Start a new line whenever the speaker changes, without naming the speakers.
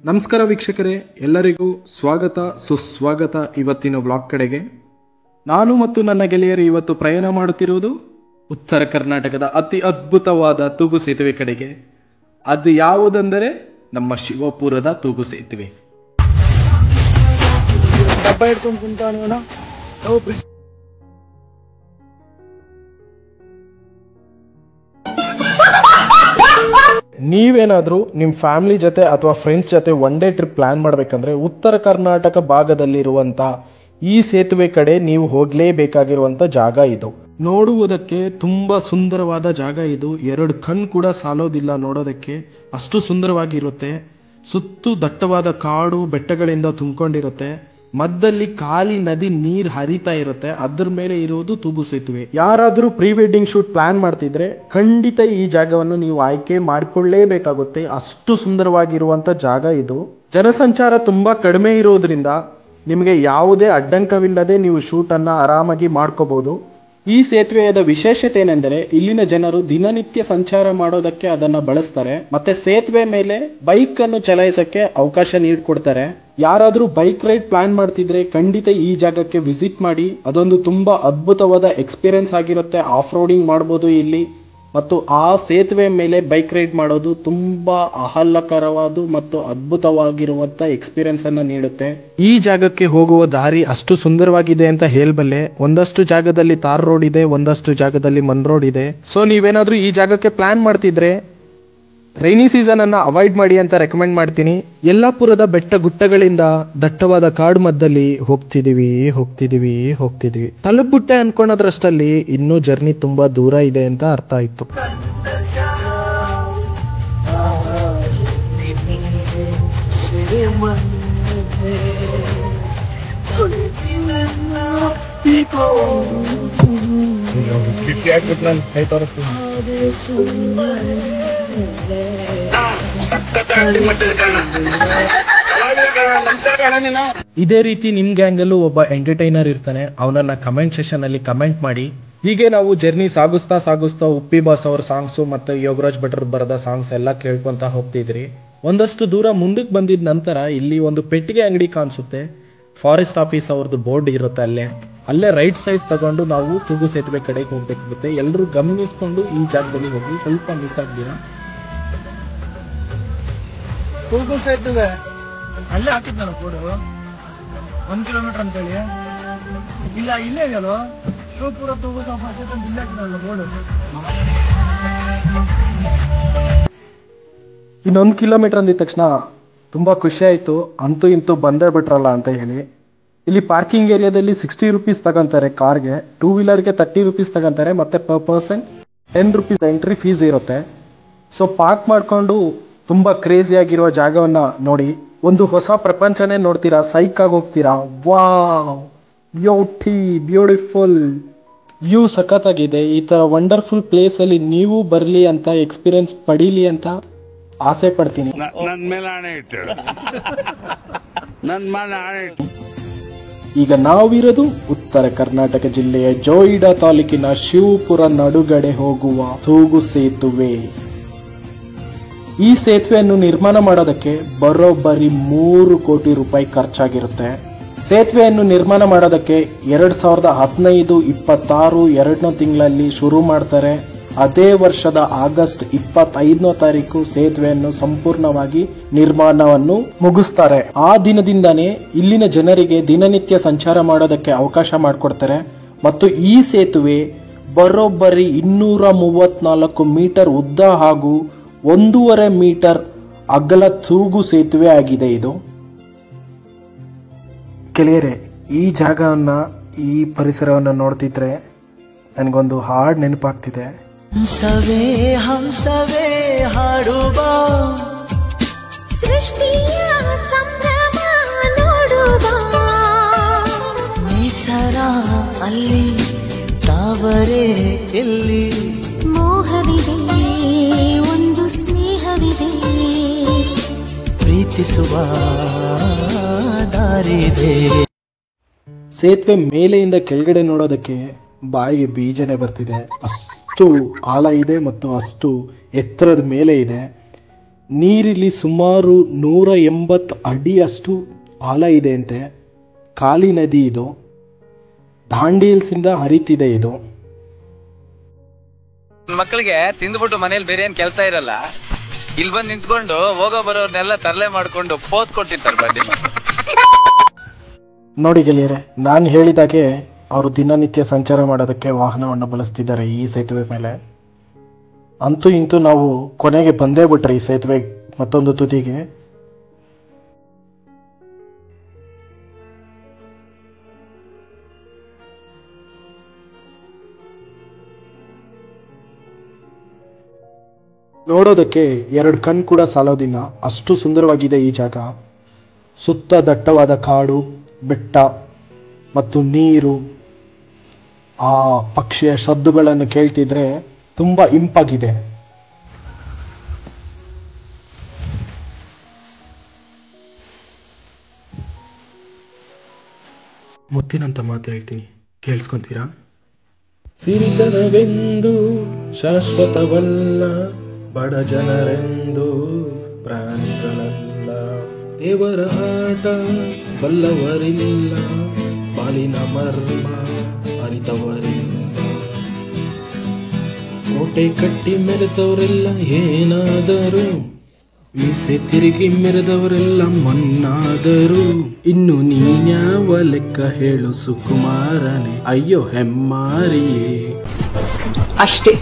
ನಮಸ್ಕಾರ ವೀಕ್ಷಕರೇ, ಎಲ್ಲರಿಗೂ ಸ್ವಾಗತ ಸುಸ್ವಾಗತ ಇವತ್ತಿನ ವ್ಲಾಗ್ ಕಡೆಗೆ. ನಾನು ಮತ್ತು ನನ್ನ ಗೆಳೆಯರು ಇವತ್ತು ಪ್ರಯಾಣ ಮಾಡುತ್ತಿರುವುದು ಉತ್ತರ ಕರ್ನಾಟಕದ ಅತಿ ಅದ್ಭುತವಾದ ತೂಗು ಸೇತುವೆ ಕಡೆಗೆ. ಅದು ಯಾವುದೆಂದರೆ ನಮ್ಮ ಶಿವಪುರದ ತೂಗು ಸೇತುವೆ.
ಡಬ್ಬ ಹಿಡ್ಕೊಂಡು ಕುಂತಾನ.
ನೀವೇನಾದರೂ ನಿಮ್ಮ ಫ್ಯಾಮಿಲಿ ಜೊತೆ ಅಥವಾ ಫ್ರೆಂಡ್ಸ್ ಜೊತೆ ಒನ್ ಡೇ ಟ್ರಿಪ್ ಪ್ಲಾನ್ ಮಾಡಬೇಕಂದ್ರೆ ಉತ್ತರ ಕರ್ನಾಟಕ ಭಾಗದಲ್ಲಿರುವಂಥ ಈ ಸೇತುವೆ ಕಡೆ ನೀವು ಹೋಗಲೇಬೇಕಾಗಿರುವಂಥ ಜಾಗ ಇದು. ನೋಡುವುದಕ್ಕೆ ತುಂಬ ಸುಂದರವಾದ ಜಾಗ ಇದು. ಎರಡು ಕಣ್ಣು ಕೂಡ ಸಾಲೋದಿಲ್ಲ ನೋಡೋದಕ್ಕೆ, ಅಷ್ಟು ಸುಂದರವಾಗಿರುತ್ತೆ. ಸುತ್ತು ದಟ್ಟವಾದ ಕಾಡು ಬೆಟ್ಟಗಳಿಂದ ತುಂಬಿಕೊಂಡಿರುತ್ತೆ. ಮಧ್ಯದಲ್ಲಿ ಖಾಲಿ ನದಿ ನೀರು ಹರಿತಾ ಇರುತ್ತೆ. ಅದ್ರ ಮೇಲೆ ಇರುವುದು ತೂಗು ಸೇತುವೆ. ಯಾರಾದರೂ ಪ್ರೀ ವೆಡ್ಡಿಂಗ್ ಶೂಟ್ ಪ್ಲಾನ್ ಮಾಡ್ತಿದ್ರೆ ಖಂಡಿತ ಈ ಜಾಗವನ್ನು ನೀವು ಆಯ್ಕೆ ಮಾಡಿಕೊಳ್ಳೇಬೇಕಾಗುತ್ತೆ. ಅಷ್ಟು ಸುಂದರವಾಗಿರುವಂಥ ಜಾಗ ಇದು. ಜನಸಂಚಾರ ತುಂಬಾ ಕಡಿಮೆ ಇರೋದ್ರಿಂದ ನಿಮಗೆ ಯಾವುದೇ ಅಡ್ಡಂಕವಿಲ್ಲದೆ ನೀವು ಶೂಟನ್ನು ಆರಾಮಾಗಿ ಮಾಡ್ಕೋಬಹುದು. ಈ ಸೇತುವೆಯ ವಿಶೇಷತೆ ಏನೆಂದರೆ ಇಲ್ಲಿನ ಜನರು ದಿನನಿತ್ಯ ಸಂಚಾರ ಮಾಡೋದಕ್ಕೆ ಅದನ್ನ ಬಳಸ್ತಾರೆ. ಮತ್ತೆ ಸೇತುವೆ ಮೇಲೆ ಬೈಕ್ ಅನ್ನು ಚಲಾಯಿಸಕ್ಕೆ ಅವಕಾಶ ನೀಡಿಕೊಡ್ತಾರೆ. ಯಾರಾದರೂ ಬೈಕ್ ರೈಡ್ ಪ್ಲಾನ್ ಮಾಡ್ತಿದ್ರೆ ಖಂಡಿತ ಈ ಜಾಗಕ್ಕೆ ವಿಸಿಟ್ ಮಾಡಿ. ಅದೊಂದು ತುಂಬಾ ಅದ್ಭುತವಾದ ಎಕ್ಸ್ಪೀರಿಯನ್ಸ್ ಆಗಿರುತ್ತೆ. ಆಫ್ ರೋಡಿಂಗ್ ಮಾಡ್ಬೋದು ಇಲ್ಲಿ, ಮತ್ತು ಆ ಸೇತುವೆ ಮೇಲೆ ಬೈಕ್ ರೈಡ್ ಮಾಡೋದು ತುಂಬಾ ಆಹ್ಲಾದಕರವಾದ ಮತ್ತು ಅದ್ಭುತವಾಗಿರುವಂತ ಎಕ್ಸ್ಪೀರಿಯನ್ಸ್ ಅನ್ನ ನೀಡುತ್ತೆ. ಈ ಜಾಗಕ್ಕೆ ಹೋಗುವ ದಾರಿ ಅಷ್ಟು ಸುಂದರವಾಗಿದೆ ಅಂತ ಹೇಳಬಲ್ಲೆ. ಒಂದಷ್ಟು ಜಾಗದಲ್ಲಿ ತಾರ್ ರೋಡ್ ಇದೆ, ಒಂದಷ್ಟು ಜಾಗದಲ್ಲಿ ಮಣ್ ರೋಡ್ ಇದೆ. ಸೊ ನೀವೇನಾದ್ರೂ ಈ ಜಾಗಕ್ಕೆ ಪ್ಲಾನ್ ಮಾಡ್ತಿದ್ರೆ ರೈನಿ ಸೀಸನ್ ಅನ್ನ ಅವಾಯ್ಡ್ ಮಾಡಿ ಅಂತ ರೆಕಮೆಂಡ್ ಮಾಡ್ತೀನಿ. ಯಲ್ಲಾಪುರದ ಬೆಟ್ಟ ಗುಟ್ಟಗಳಿಂದ ದಟ್ಟವಾದ ಕಾಡು ಮಧ್ಯದಲ್ಲಿ ಹೋಗ್ತಿದೀವಿ. ತಲುಪುಟ್ಟೆ ಅನ್ಕೊಳ್ಳೋದ್ರಷ್ಟಲ್ಲಿ ಇನ್ನೂ ಜರ್ನಿ ತುಂಬಾ ದೂರ ಇದೆ ಅಂತ ಅರ್ಥ ಆಯ್ತು. ಇದೇ ರೀತಿ ನಿಮ್ ಗ್ಯಾಂಗ್ ಅಲ್ಲೂ ಒಬ್ಬ ಎಂಟರ್ಟೈನರ್ ಇರ್ತಾನೆ. ಅವನನ್ನ ಕಮೆಂಟ್ ಸೆಷನ್ ಅಲ್ಲಿ ಕಮೆಂಟ್ ಮಾಡಿ. ಹೀಗೆ ನಾವು ಜರ್ನಿ ಸಾಗಿಸ್ತಾ ಉಪ್ಪಿ ಬಾಸ್ ಅವ್ರ ಸಾಂಗ್ಸು ಮತ್ತೆ ಯೋಗರಾಜ್ ಭಟ್ರ ಬರೆದ ಸಾಂಗ್ಸ್ ಎಲ್ಲ ಕೇಳ್ಕೊಂತ ಹೋಗ್ತಿದ್ರಿ. ಒಂದಷ್ಟು ದೂರ ಮುಂದಕ್ಕೆ ಬಂದಿದ ನಂತರ ಇಲ್ಲಿ ಒಂದು ಪೆಟ್ಟಿಗೆ ಅಂಗಡಿ ಕಾಣಿಸುತ್ತೆ. ಫಾರೆಸ್ಟ್ ಆಫೀಸ್ ಅವ್ರದ್ದು ಬೋರ್ಡ್ ಇರುತ್ತೆ. ಅಲ್ಲೇ ರೈಟ್ ಸೈಡ್ ತಗೊಂಡು ನಾವು ತೂಗು ಸೇತುವೆ ಕಡೆಗೆ ಹೋಗ್ಬೇಕಾಗುತ್ತೆ. ಎಲ್ಲರೂ ಗಮನಿಸ್ಕೊಂಡು ಈ ಜಾಗದಲ್ಲಿ ಹೋಗಿ, ಸ್ವಲ್ಪ ಮಿಸ್ ಆಗ್ದಿರ.
ತೂಗು ಸೇತುವೆ ಅಲ್ಲೇ ಹಾಕಿದ್ ನಾನು ಬೋರ್ಡು 1 ಕಿಲೋಮೀಟರ್ ಅಂತೇಳಿ. ಇಲ್ಲ ಇಲ್ಲೇ ಇದೆಯಲ್ಲ ಶಿವಪುರ ತೂಗು ಸೇತುವೆ ಇಲ್ಲೇ ಹಾಕಿದ್ನಲ್ಲ ಬೋರ್ಡು.
ಇನ್ನೊಂದು ಕಿಲೋಮೀಟರ್ ಅಂದಿದ ತಕ್ಷಣ ತುಂಬಾ ಖುಷಿ ಆಯ್ತು. ಅಂತೂ ಇಂತೂ ಬಂದೇ ಬಿಟ್ರಲ್ಲ ಅಂತ ಹೇಳಿ. ಇಲ್ಲಿ ಪಾರ್ಕಿಂಗ್ ಏರಿಯಾದಲ್ಲಿ 60 ರೂಪೀಸ್ ತಗೊಂತಾರೆ ಕಾರ್ಗೆ, 2 ವೀಲರ್ಗೆ 30 ರೂಪೀಸ್ ತಗೊಂತಾರೆ. ಮತ್ತೆ per person 10 rupees entry fees ಇರುತ್ತೆ. ಸೊ ಪಾರ್ಕ್ ಮಾಡ್ಕೊಂಡು ತುಂಬಾ ಕ್ರೇಜಿ ಆಗಿರುವ ಜಾಗವನ್ನ ನೋಡಿ ಒಂದು ಹೊಸ ಪ್ರಪಂಚನೇ ನೋಡ್ತೀರಾ. ಸೈಕ್ ಆಗಿ ಹೋಗ್ತೀರಾ. ವಾವ್, ಬ್ಯೂಟಿಫುಲ್ ವ್ಯೂ ಸಖತ್ತಾಗಿದೆ. ಈ ತರ ವಂಡರ್ಫುಲ್ ಪ್ಲೇಸ್ ಅಲ್ಲಿ ನೀವು ಬರ್ಲಿ ಅಂತ, ಎಕ್ಸ್ಪೀರಿಯನ್ಸ್ ಪಡೀಲಿ ಅಂತ ಆಸೆ ಪಡ್ತೀನಿ. ಈಗ ನಾವಿರೋದು ಉತ್ತರ ಕರ್ನಾಟಕ ಜಿಲ್ಲೆಯ ಜೋಯಿಡಾ ತಾಲೂಕಿನ ಶಿವಪುರ ನಡುಗಡೆ ಹೋಗುವ ತೂಗು ಸೇತುವೆ. ಈ ಸೇತುವೆಯನ್ನು ನಿರ್ಮಾಣ ಮಾಡೋದಕ್ಕೆ ಬರೋಬ್ಬರಿ 3 ಕೋಟಿ ರೂಪಾಯಿ ಖರ್ಚಾಗಿರುತ್ತೆ. ಸೇತುವೆಯನ್ನು ನಿರ್ಮಾಣ ಮಾಡೋದಕ್ಕೆ 2015, 26 2ನೇ ತಿಂಗಳಲ್ಲಿ ಶುರು ಮಾಡ್ತಾರೆ. ಅದೇ ವರ್ಷದ ಆಗಸ್ಟ್ 25ನೇ ತಾರೀಕು ಸೇತುವೆಯನ್ನು ಸಂಪೂರ್ಣವಾಗಿ ನಿರ್ಮಾಣವನ್ನು ಮುಗಿಸ್ತಾರೆ. ಆ ದಿನದಿಂದಾನೇ ಇಲ್ಲಿನ ಜನರಿಗೆ ದಿನನಿತ್ಯ ಸಂಚಾರ ಮಾಡೋದಕ್ಕೆ ಅವಕಾಶ ಮಾಡಿಕೊಡ್ತಾರೆ. ಮತ್ತು ಈ ಸೇತುವೆ ಬರೋಬ್ಬರಿ 234 ಮೀಟರ್ ಉದ್ದ ಹಾಗೂ 1.5 ಮೀಟರ್ ಅಗಲ ತೂಗು ಸೇತುವೆ ಆಗಿದೆ ಇದು. ಗೆಳೆಯರೇ, ಈ ಜಾಗವನ್ನ, ಈ ಪರಿಸರವನ್ನು ನೋಡ್ತಿದ್ರೆ ನನಗೊಂದು ಹಾಡು ನೆನಪಾಗ್ತಿದೆ.
ಹಂಸವೇ ಹಾಡುವ ಸೃಷ್ಟಿಯ ಸಂಭ್ರಮ ನೋಡುವ, ನಿಸರ ಅಲ್ಲಿ ತಾವರೆ ಎಲ್ಲಿ, ಮೋಹವಿದೆ ಒಂದು ಸ್ನೇಹವಿದೆ, ಪ್ರೀತಿಸುವ ದಾರಿದೆ.
ಸೇತುವೆ ಮೇಲೆಯಿಂದ ಕೆಳಗಡೆ ನೋಡೋದಕ್ಕೆ ಬಾಯಿಗೆ ಬೀಜನೆ ಬರ್ತಿದೆ. ಅಷ್ಟು ಆಳ ಇದೆ ಮತ್ತು ಅಷ್ಟು ಎತ್ತರದ ಮೇಲೆ ಇದೆ. ನೀರಿಲ್ಲಿ ಸುಮಾರು 180 ಅಡಿಯಷ್ಟು ಆಳ ಇದೆ ಅಂತೆ. ಕಾಳಿ ನದಿ ಇದು, ದಾಂಡೇಲ್ಸಿಂದ ಹರಿತಿದೆ ಇದು.
ಮಕ್ಕಳಿಗೆ ತಿಂದ್ಬಿಟ್ಟು ಮನೇಲಿ ಬೇರೆ ಏನ್ ಕೆಲಸ ಇರಲ್ಲ, ಇಲ್ಲಿ ಬಂದು ನಿಂತ್ಕೊಂಡು ಹೋಗೋ ಬರೋರ್ನೆಲ್ಲ ತರಲೆ ಮಾಡ್ಕೊಂಡು ಪೋಸ್ ಕೊಟ್ಟಿರ್ತಾರೆ ಬಡ್ಡಿ.
ನೋಡಿ ಗೆಳೆಯರೆ, ನಾನು ಹೇಳಿದಾಗೆ ಅವರು ದಿನನಿತ್ಯ ಸಂಚಾರ ಮಾಡೋದಕ್ಕೆ ವಾಹನವನ್ನು ಬಳಸ್ತಿದ್ದಾರೆ ಈ ಸೇತುವೆ ಮೇಲೆ. ಅಂತೂ ಇಂತೂ ನಾವು ಕೊನೆಗೆ ಬಂದೇ ಬಿಟ್ರೆ ಈ ಸೇತುವೆ ಮತ್ತೊಂದು ತುದಿಗೆ. ನೋಡೋದಕ್ಕೆ 2 ಕಣ್ಣು ಕೂಡ ಸಾಲೋದಿಲ್ಲ, ಅಷ್ಟು ಸುಂದರವಾಗಿದೆ ಈ ಜಾಗ. ಸುತ್ತ ದಟ್ಟವಾದ ಕಾಡು, ಬೆಟ್ಟ ಮತ್ತು ನೀರು, ಆ ಪಕ್ಷಿಯ ಶಬ್ದಗಳನ್ನು ಕೇಳ್ತಿದ್ರೆ ತುಂಬ ಇಂಪಾಗಿದೆ. ಮುತ್ತಿನಂತ ಮಾತು ಹೇಳ್ತೀನಿ, ಕೇಳಿಸ್ಕೊಂತೀರಾ? ಸಿರಿತನವೆಂದು ಶಾಶ್ವತವಲ್ಲ, ಬಡ ಜನರೆಂದು ಪ್ರಾಣಿಗಳಲ್ಲ, ದೇವರ ಆಟ ಬಲ್ಲವರಿಲ್ಲ, ಬಾಲಿನ ಮರ್ಮ ಅರಿತವರಿಲ್ಲ, ಕೋಟೆ ಕಟ್ಟಿ ಮೆರೆದವರೆಲ್ಲ ಏನಾದರೂ, ಮೀಸೆ ತಿರುಗಿ ಮೆರೆದವರೆಲ್ಲ ಮನ್ನಾದರು. ಇನ್ನು ನೀನ್ಯಾವ ಲೆಕ್ಕ ಹೇಳು ಸುಕುಮಾರನೇ, ಅಯ್ಯೋ ಹೆಮ್ಮಾರಿಯೇ.
ಅಷ್ಟೇ.